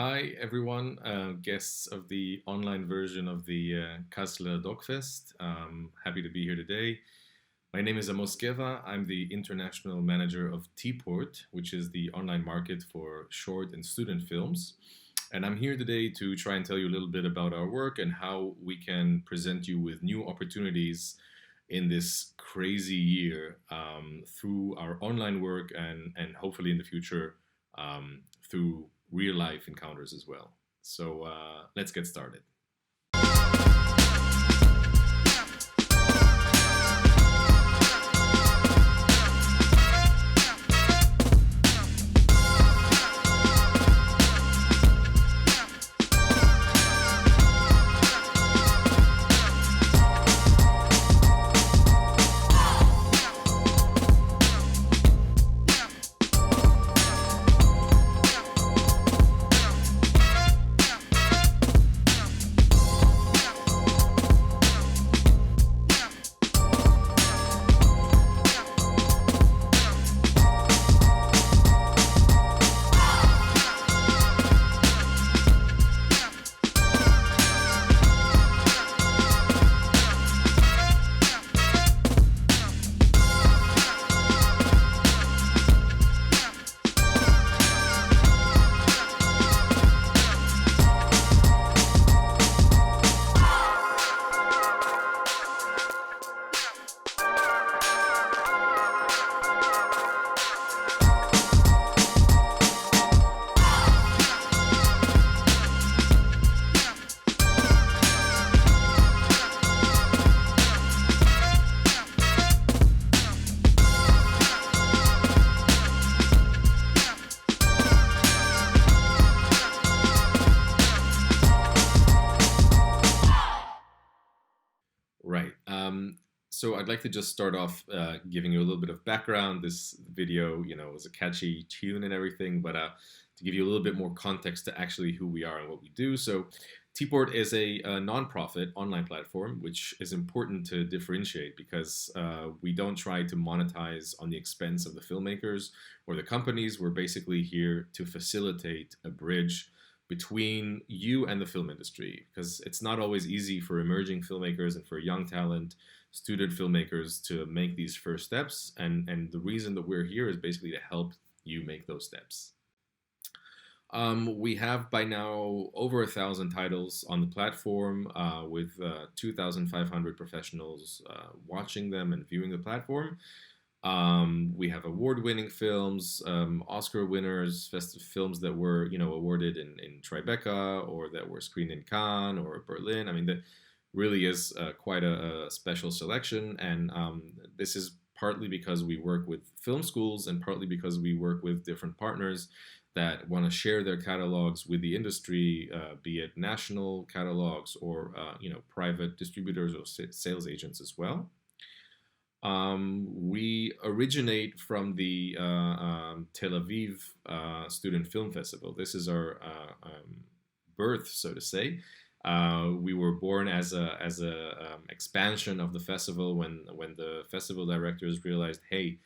Hi, everyone, guests of the online version of the Kasseler Dokfest. Happy to be here today. My name is Amos Geva. I'm the international manager of TPort, which is the online market for short and student films. And I'm here today to try and tell you a little bit about our work and how we can present you with new opportunities in this crazy year through our online work and hopefully in the future through real life encounters as well. So let's get started. Right. So I'd like to just start off giving you a little bit of background. This video, was a catchy tune and everything, but to give you a little bit more context to actually who we are and what we do. So TPort is a nonprofit online platform, which is important to differentiate because we don't try to monetize on the expense of the filmmakers or the companies. We're basically here to facilitate a bridge between you and the film industry, because it's not always easy for emerging filmmakers and for young talent, student filmmakers to make these first steps. And the reason that we're here is basically to help you make those steps. We have by now over 1,000 titles on the platform with 2,500 professionals watching them and viewing the platform. We have award-winning films, Oscar winners, films that were, awarded in Tribeca or that were screened in Cannes or Berlin. I mean, that really is quite a special selection, and this is partly because we work with film schools and partly because we work with different partners that want to share their catalogs with the industry, be it national catalogs or, private distributors or sales agents as well. We originate from the Tel Aviv Student Film Festival. This is our birth, so to say. We were born as a expansion of the festival when the festival directors realized, hey,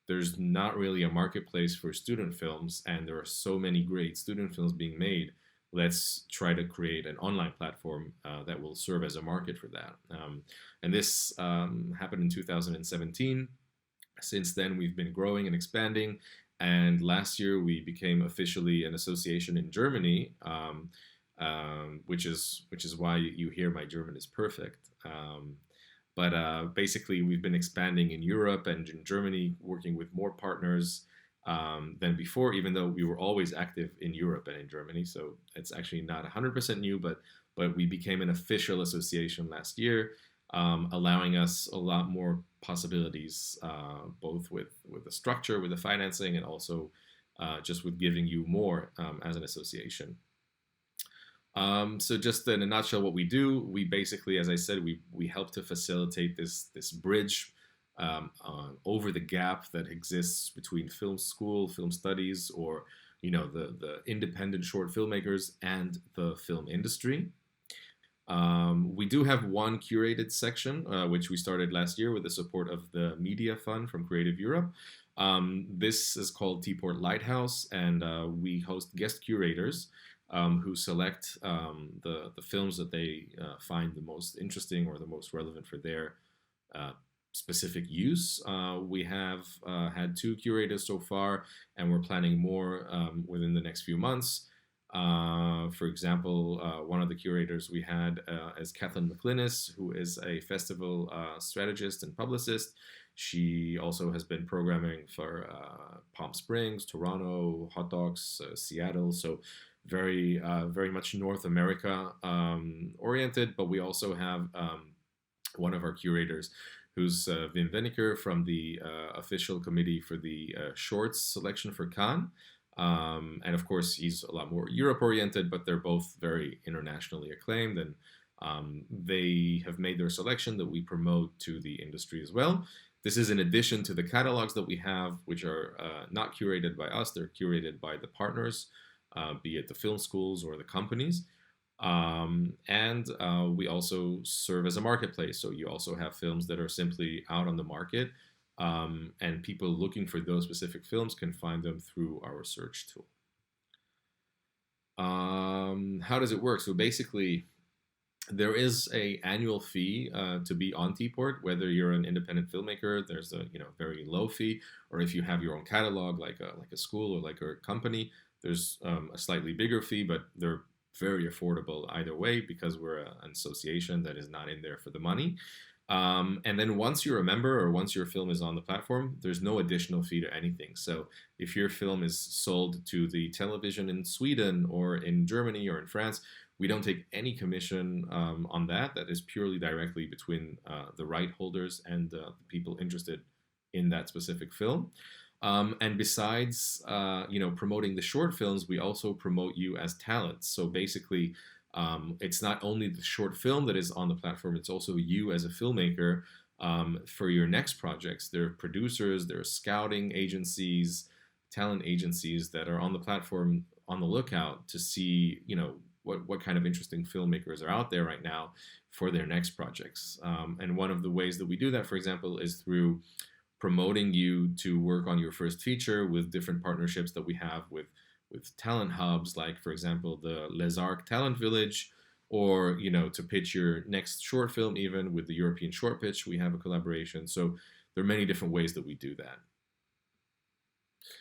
there's not really a marketplace for student films, and there are so many great student films being made. Let's try to create an online platform that will serve as a market for that. And this happened in 2017. Since then, we've been growing and expanding. And last year, we became officially an association in Germany, which is why you hear my German is perfect. But basically, we've been expanding in Europe and in Germany, working with more partners than before, even though we were always active in Europe and in Germany. So it's actually not 100% new, but we became an official association last year, allowing us a lot more possibilities, both with the structure, with the financing, and also just with giving you more as an association. So just in a nutshell, what we do, we basically, as I said, we help to facilitate this bridge over the gap that exists between film school, film studies, or the independent short filmmakers and the film industry. We do have one curated section, which we started last year with the support of the Media Fund from Creative Europe. This is called TPort Lighthouse, and we host guest curators who select the films that they find the most interesting or the most relevant for their specific use. We have had 2 curators so far, and we're planning more within the next few months. For example, one of the curators we had is Kathleen McLinnis, who is a festival strategist and publicist. She also has been programming for Palm Springs, Toronto, Hot Dogs, Seattle. So very much North America oriented. But we also have one of our curators who's Wim Wenneker from the official committee for the shorts selection for Cannes. And of course, he's a lot more Europe-oriented, but they're both very internationally acclaimed, and they have made their selection that we promote to the industry as well. This is in addition to the catalogs that we have, which are not curated by us, they're curated by the partners, be it the film schools or the companies. And we also serve as a marketplace, so you also have films that are simply out on the market. And people looking for those specific films can find them through our search tool. How does it work? So basically, there is an annual fee to be on TPort. Whether you're an independent filmmaker, there's a very low fee, or if you have your own catalog, like a school or like a company, there's a slightly bigger fee, but they're very affordable either way because we're an association that is not in there for the money. And then once you're a member or once your film is on the platform, there's no additional fee to anything. So if your film is sold to the television in Sweden or in Germany or in France, we don't take any commission on that. That is purely directly between the right holders and the people interested in that specific film. And besides, promoting the short films, we also promote you as talents. So basically, it's not only the short film that is on the platform, it's also you as a filmmaker for your next projects. There are producers, there are scouting agencies, talent agencies that are on the platform on the lookout to see, what kind of interesting filmmakers are out there right now for their next projects. And one of the ways that we do that, for example, is through promoting you to work on your first feature with different partnerships that we have with talent hubs, like, for example, the Les Arcs Talent Village, or, to pitch your next short film, even with the European Short Pitch, we have a collaboration. So there are many different ways that we do that.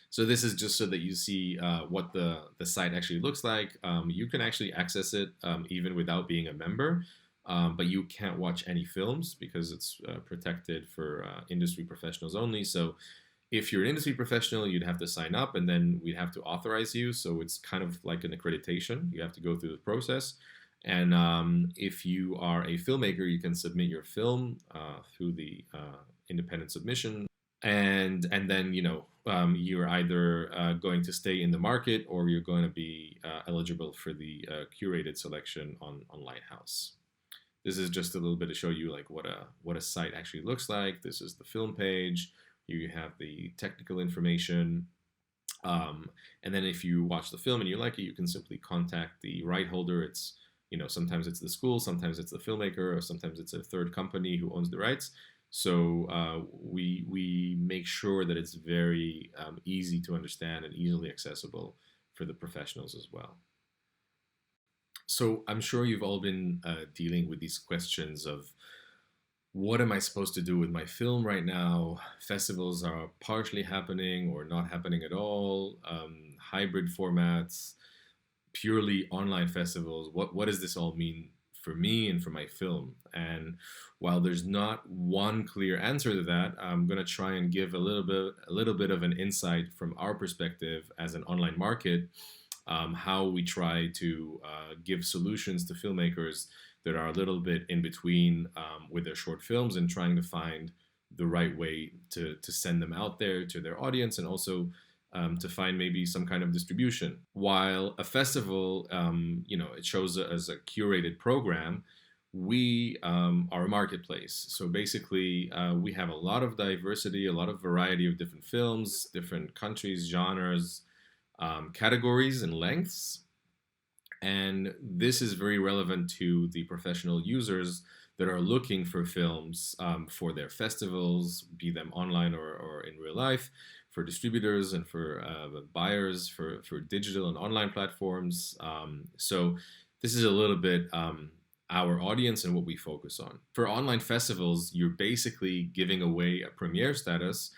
So this is just so that you see what the site actually looks like. You can actually access it even without being a member, but you can't watch any films because it's protected for industry professionals only. So if you're an industry professional, you'd have to sign up, and then we'd have to authorize you. So it's kind of like an accreditation. You have to go through the process. And if you are a filmmaker, you can submit your film through the independent submission. And then, you're either going to stay in the market or you're going to be eligible for the curated selection on Lighthouse. This is just a little bit to show you like what a site actually looks like. This is the film page. You have the technical information. And then if you watch the film and you like it, you can simply contact the right holder. It's, sometimes it's the school, sometimes it's the filmmaker, or sometimes it's a third company who owns the rights. So we make sure that it's very easy to understand and easily accessible for the professionals as well. So I'm sure you've all been dealing with these questions of, what am I supposed to do with my film right now? Festivals are partially happening or not happening at all. Hybrid formats, purely online festivals. What does this all mean for me and for my film? And while there's not one clear answer to that, I'm going to try and give a little bit of an insight from our perspective as an online market, how we try to give solutions to filmmakers that are a little bit in between with their short films and trying to find the right way to send them out there to their audience, and also to find maybe some kind of distribution. While a festival, it shows as a curated program, we are a marketplace. So basically, we have a lot of diversity, a lot of variety of different films, different countries, genres, categories, and lengths. And this is very relevant to the professional users that are looking for films for their festivals, be them online or in real life, for distributors and for buyers, for digital and online platforms. So this is a little bit our audience and what we focus on. For online festivals, you're basically giving away a premiere status.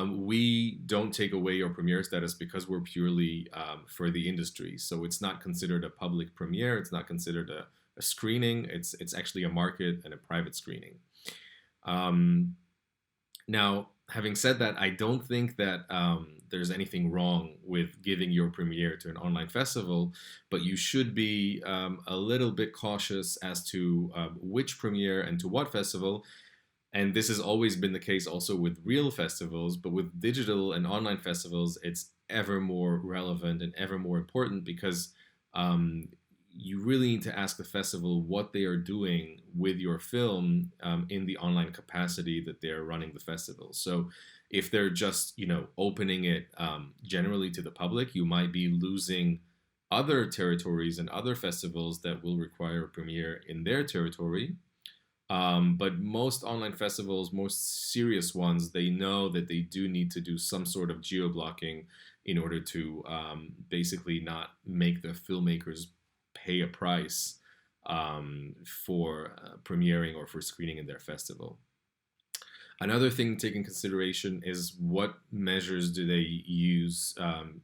We don't take away your premiere status because we're purely for the industry. So it's not considered a public premiere. It's not considered a screening. It's actually a market and a private screening. Now, having said that, I don't think that there's anything wrong with giving your premiere to an online festival, but you should be a little bit cautious as to which premiere and to what festival. And this has always been the case also with real festivals, but with digital and online festivals, it's ever more relevant and ever more important because you really need to ask the festival what they are doing with your film in the online capacity that they're running the festival. So if they're just, opening it generally to the public, you might be losing other territories and other festivals that will require a premiere in their territory. But most online festivals, most serious ones, they know that they do need to do some sort of geo-blocking in order to basically not make the filmmakers pay a price for premiering or for screening in their festival. Another thing to take in consideration is what measures do they use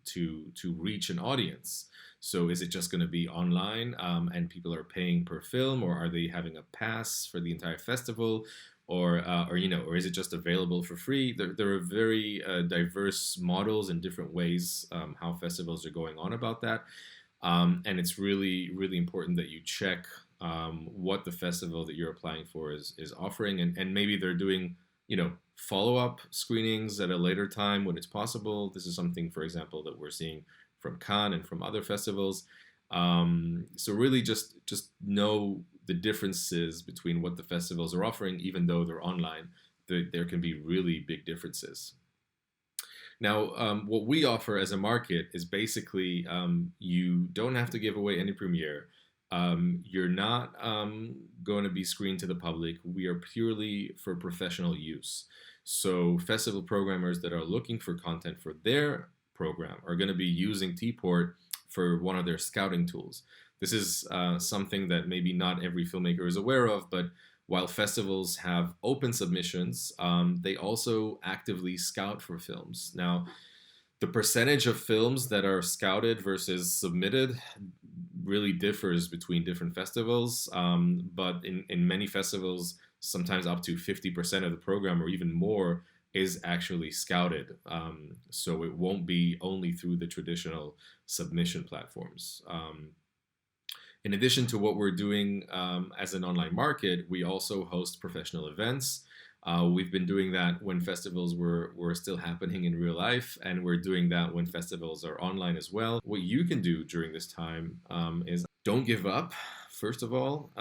to reach an audience. So is it just going to be online and people are paying per film, or are they having a pass for the entire festival, or is it just available for free? There are very diverse models and different ways how festivals are going on about that. And it's really, really important that you check what the festival that you're applying for is offering, and maybe they're doing, follow-up screenings at a later time when it's possible. This is something, for example, that we're seeing from Cannes and from other festivals. So really just know the differences between what the festivals are offering, even though they're online. There can be really big differences. Now, what we offer as a market is basically you don't have to give away any premiere. You're not going to be screened to the public. We are purely for professional use. So festival programmers that are looking for content for their program are going to be using TPort for one of their scouting tools. This is something that maybe not every filmmaker is aware of, but while festivals have open submissions, they also actively scout for films. Now, the percentage of films that are scouted versus submitted really differs between different festivals, but in many festivals, sometimes up to 50% of the program or even more is actually scouted. So it won't be only through the traditional submission platforms. In addition to what we're doing as an online market, we also host professional events. We've been doing that when festivals were still happening in real life, and we're doing that when festivals are online as well. What you can do during this time is don't give up, first of all.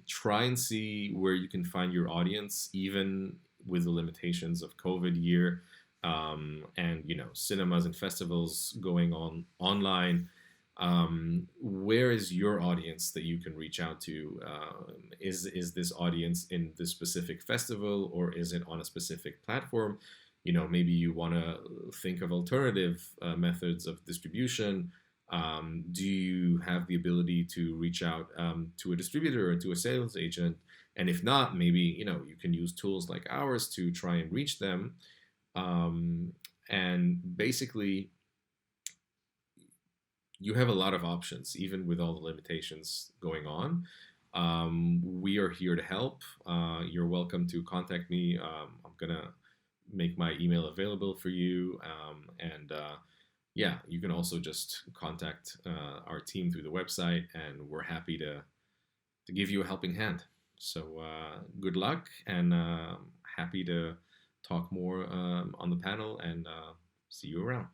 Try and see where you can find your audience, even with the limitations of COVID year and cinemas and festivals going on online. Where is your audience that you can reach out to? Is this audience in this specific festival, or is it on a specific platform? Maybe you want to think of alternative methods of distribution. Do you have the ability to reach out to a distributor or to a sales agent? And if not, maybe you can use tools like ours to try and reach them. And basically, you have a lot of options, even with all the limitations going on. We are here to help. You're welcome to contact me. I'm gonna make my email available for you. You can also just contact our team through the website, and we're happy to give you a helping hand. So good luck, and happy to talk more on the panel, and see you around.